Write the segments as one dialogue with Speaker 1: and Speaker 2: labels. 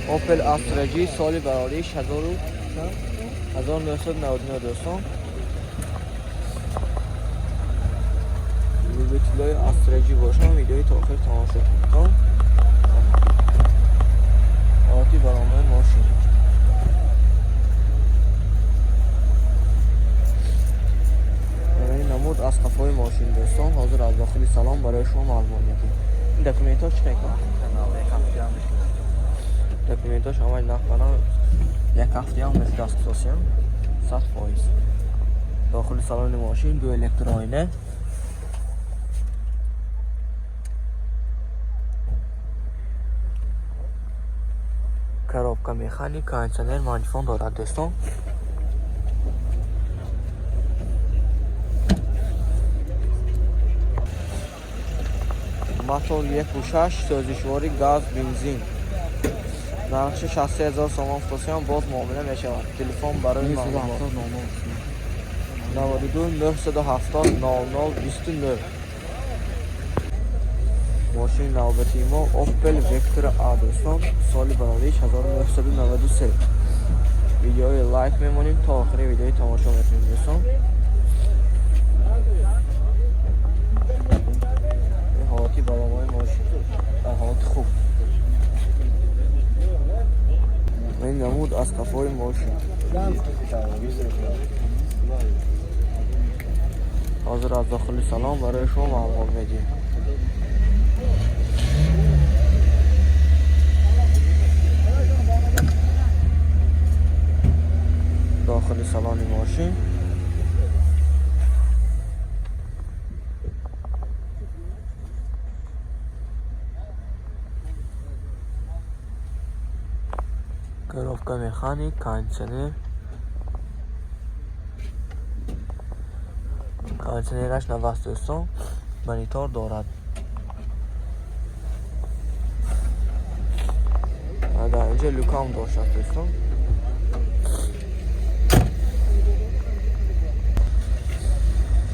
Speaker 1: Opel Astra G سال براریش 1999 دوستان. به طلای Astra G باشم ویدیوی تا آخر تماشا کنید. آتی برنامه ماشین این نمود از قفای ماشین دوستان. حاضر از داخلی سلام برای شما معلومات میدیم. این دکومنت ها چی کنید؟ دکومنت ها شما نخوانا یک هفته هم مثل دستکساسی هم 100%. داخل سالن ماشین دو الکترآینه، коробка механик، кондиционер، магнитофон دارد دوستان. موتور 1.6 سوزشواری گاز بنزین. نقش 60000 سوم فروشان باز معامله می شود. تلفن برای معلومات 92 970 0029. ماشین نوبتی ما اوپل وکتور آ دوستان. سال براریش 1993. ویدیوی لایک میمونیم تا آخر ویدیوی تماشا میکنیم دوستان. این حالتی برنامه ماشین در حالت خوب. این نمود از قفای ماشین. حاضر از داخل سلام برای شما معلومات میدیم. داخل سالن ماشین коробка механик، кондиционер، кондиционерش نوست دوستان. مانیتور دارد. در اینجا لوکام داشت دوستان.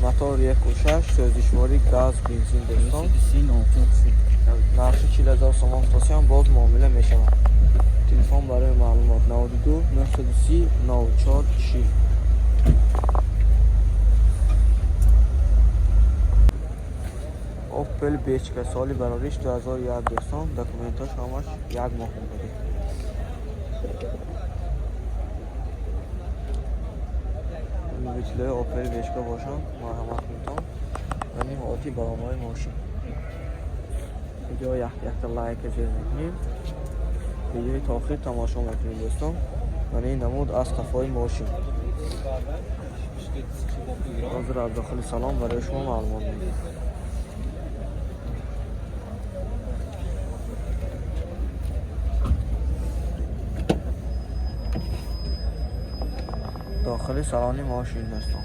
Speaker 1: موتور 1.6 سوزشواری گاز بنزین دوستان. نقش 40000 سوم فروشان باز معامله می شود. تلفن برای معلومات 92 930 04 6. اوپل بیچکا سالی براریش 2001 دوستان. دکومنتاش همش یک ماه مونده. ویتلای اوپل بیچکا باشم مرحمت میتونم. یعنی آتی برنامه ماشین ویدیو یک لایک زیر میکنیم. ویدیوی تا آخر تماشا میکنیم دوستان. یعنی نمود از قفای ماشین. حاضر از داخل سلام برای شما معلومات میدیم. داخل سالن ماشین دوستان.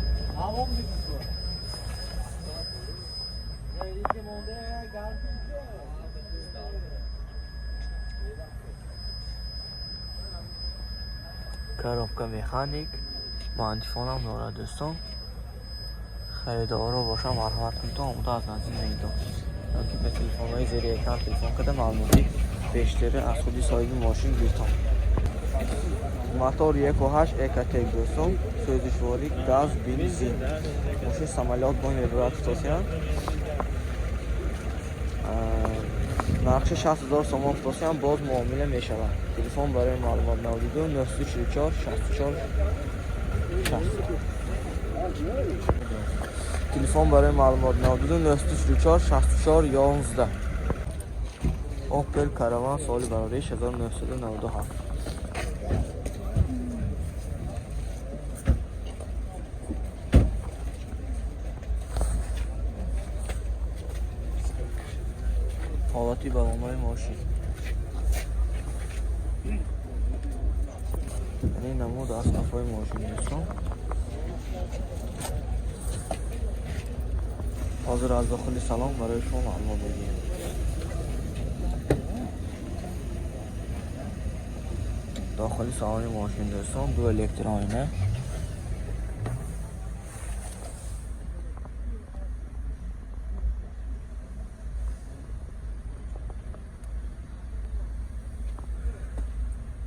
Speaker 1: коробка механик، магнитофон هم دارد دوستان. خریدارا باشم مرحمت میتونم اومده از نزدیک میدم. که به تلفن های زیر اکران تلفن کده معلوماتی بیشتره از خودی صاحب ماشین گیرتم. موتور 1.8 اکاتک دوستان. سوزشواری گاز بنزین. ماشین سمالیات با این عبارت توصیان. نقش 60000 سوم فروشان باز معامله می شود. تلفن برای معلومات 92 944 64 60. تلفن برای معلومات 92 944 64 11. اوپل کاروان سال براریش 1997. حالتی برنامه ماشین. یعنی نمود از قفای ماشین دوستان. حاضر از داخل سلام برای شما معلومات میدیم. داخل سالن ماشین دوستان دو الکترآینه،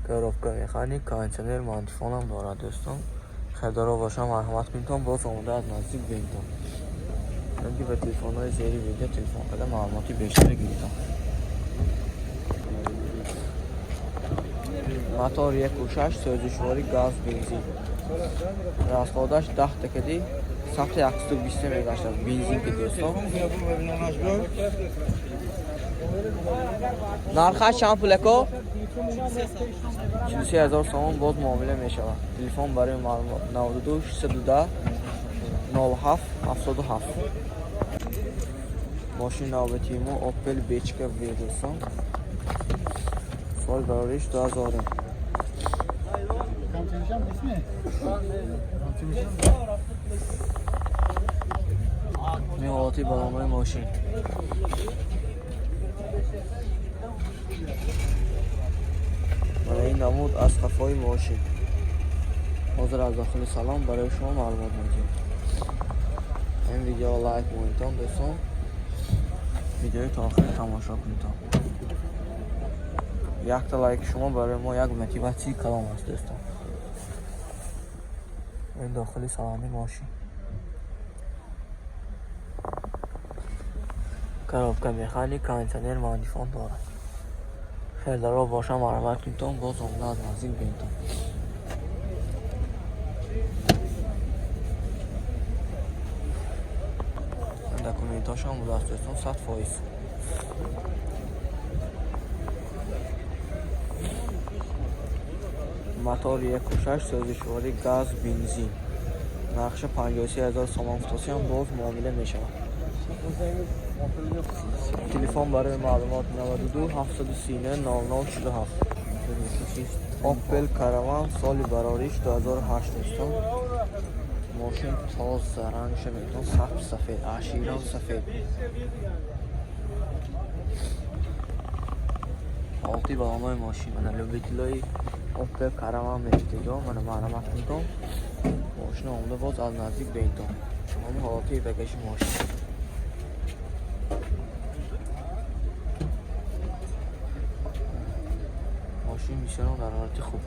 Speaker 1: коробка механик, кондиционер, мантифон هم دارد دوستان. خریدارا باشم مرحمت کنید باز آمده از نزدیک ببینید. اینکه به تلفن‌های زیری ویدیو تلفن کرده معلوماتی بیشتر گیرید. موتور 1.6 سوزشواری گاز بنزین. راسخودش 10 تکدی ثبت 120 میگشت از بنزین که دوستان. نرخش چند پوله کو؟ 43000 تومان باز معامله می شود. تلفن برای معلومات 92 610 07 77. ماشین نوبتی ما اوپل بیچکا وی دوستان. سال براریش 2000. میواتی برنامه ماشین. برای این نمود از قفای ماشین. حاضر از داخل سلام برای شما معلومات میدیم. این ویدیو لایک کنید دوستان. ویدیو تا آخر تماشا کنید. یک تا لایک شما برای ما یک موتیواسی کلام است دوستان. این داخل سلامی ماشین. коробка механик, кондиционер, мантифон دارد. خریدارا باشم مرحمت کنید باز آمده از نزدیک ببینید. داکومنتاش هم بوده است دوستان 100%. موتور 1.6 سوزشواری گاز بنزین. نقش 53000 تومان فوتوسی هم باز معامله می شود. تلفن برای معلومات 92 739 0047. اوپل کاروان سال براریش 2008 دوستان. ماشین تازه رنگ شمیتون سبز سفید اشیران سفید. آلتی برنامه ماشین من لوبیتلای اوپل کاروان میگید من معلومات میدم. ماشین آمده باز از نزدیک ببینید. همین حالتی بگیش ماشین. ماشین میشن در حالت خوب.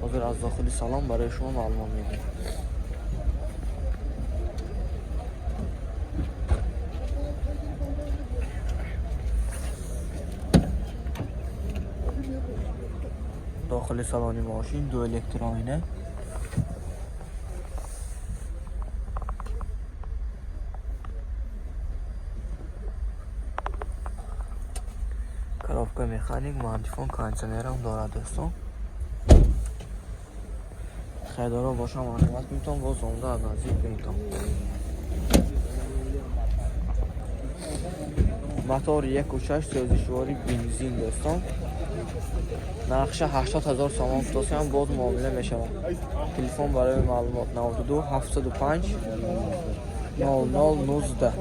Speaker 1: حاضر از داخل سلام برای شما معلومات میدیم. داخل سالن ماشین دو الکترونیه. коробка механик, мантифон, кондиционер هم دارد دوستان. خریدارا باشم معلومات میتونم باز آمده از نزدیک ببینید. موتور 1.6 سوزشواری بنزین دوستان. نقشه 80000 تومان فوتوسی هم باز معامله می شود. تلفن برای معلومات 92 705 0019.